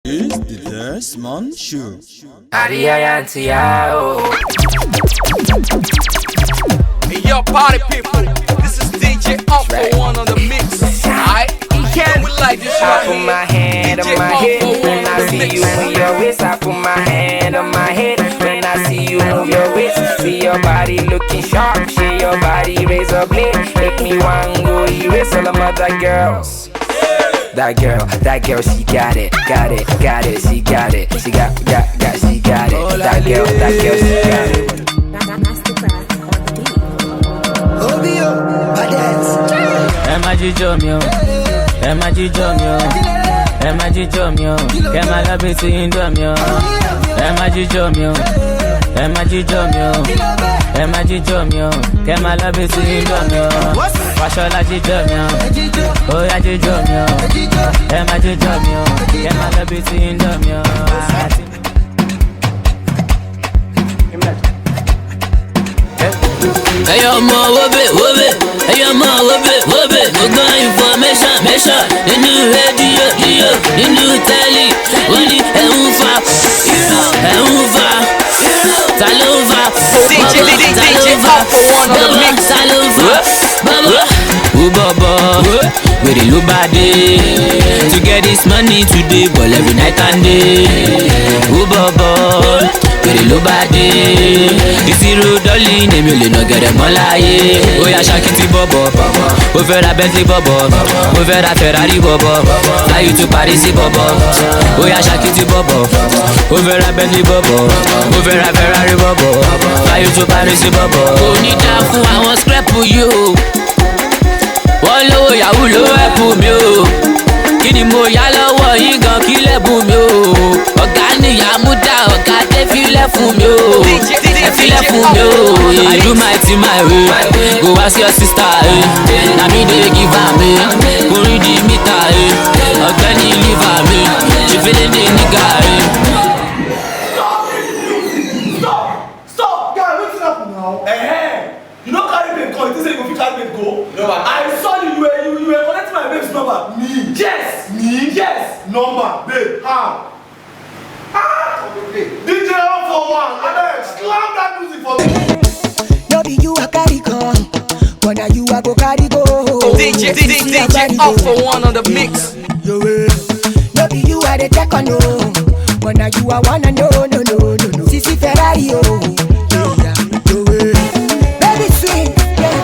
It's the Desmond Show. Hey, yo, party people, this is DJ Alpha One on the mix. Alright, can we like this I right put here? my hand on my head when I see you move your waist. I put my hand on my head when I see you move your waist. See your body looking sharp, shake your body, raise a blade. Make me want go erase all the other girls. That girl, she got it, she got it, she got it, she got, she got it. That girl, she got it. Ẹ má jíjó mi o, ẹ má jíjó mi o, ẹ má jíjó mi o, kẹ́ má lọ bí ti ń dọ̀ mi o. Ẹ má jíjó mi o, ẹ má jíjó mi o, ẹ má jíjó mi o, kẹ́ má lọ bí ti ń dọ̀ mi o. Fàṣọlá jíjó mi o, óyá jíjó mi o, ẹ má jíjó mi o, kẹ́ má lọ bí ti ń dọ̀ mi o. Ẹyọ ọmọ wóbè, ẹyọ ọmọ wóbè, mo gbọ́ information nínú rédíò, nínú tẹ́lì, wọ́n ní ẹ̀ ń fa, ta ló ń fa, bàbá, ó bọ̀bọ̀, wèrè ló bá dé, to get this money today, but every night and day, ó bọ̀bọ̀, wèrè ló bá dé, ìṣirò dọ́lì èmi ò lè nà gẹ̀rẹ̀ mọ́ láyé. Ó yá ṣakiti bọ̀bọ̀, ó fẹ́ ra Bentley bọ̀bọ̀, ó fẹ́ ra Ferrari bọ̀bọ̀, láyé tó Paris bọ̀bọ̀. Ó yá ṣakiti bọ̀bọ̀, ó fẹ́ ra Bentley bọ̀bọ̀, ó fẹ́ ra Ferrari bọ̀bọ̀, láyé tó Paris bọ̀bọ̀. Kò ní dá fún àwọn scrap yìí o, wọ́n lówó yahoo ló ẹ̀pù mi o. Kí ni mo yá lọ́wọ́ yín gan kí lẹ́bùn mi o. Ọ̀gá nìyá mú dá ọ̀gá tẹ́ fílẹ̀ fún mi o. Ẹ fílẹ̀ fún mi o. I do my thing my way. Go ask your sister. Na me dey give am. Kò rí di mítà. Ọ̀gbẹ́ni liver mi. Ṣé fẹ́lẹ́ dé nígà? Stop! Guy, wetin happen now? You no carry babe come, you think say you go fit carry babe go? No, I saw you, you were collecting my babe's number. Me? Yes! Me? Yes! Number, babe, how? DJ All-4-One, Alex, slam that music for me. No be you a carry come, but now you a go carry go. DJ Alpha One on the mix. No be you a the check on no, but now you a wanna no. Sisi Ferrari oh, yeah. Baby sweet, yeah.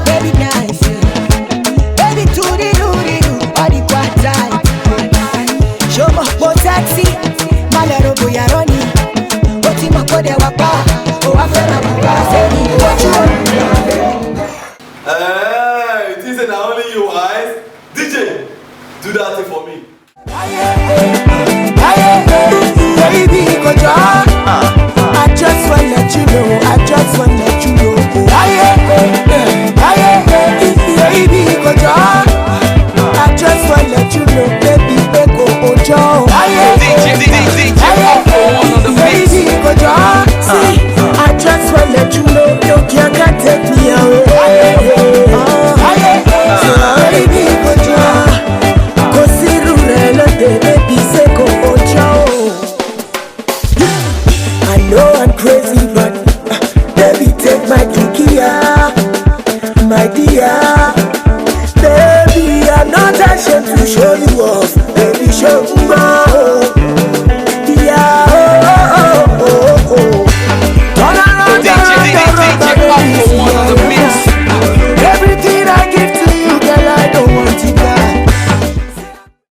Baby nice, yeah. Baby do body quite tight. Show me more taxi, malero boya roni. Oti mo kode wapa, o afena wapa seni. Hey, this is not only you eyes. DJ, do that thing for me. Baby, go down. I just wanna let you know. Baby, go down. I just wanna let you know, baby, go Ojo.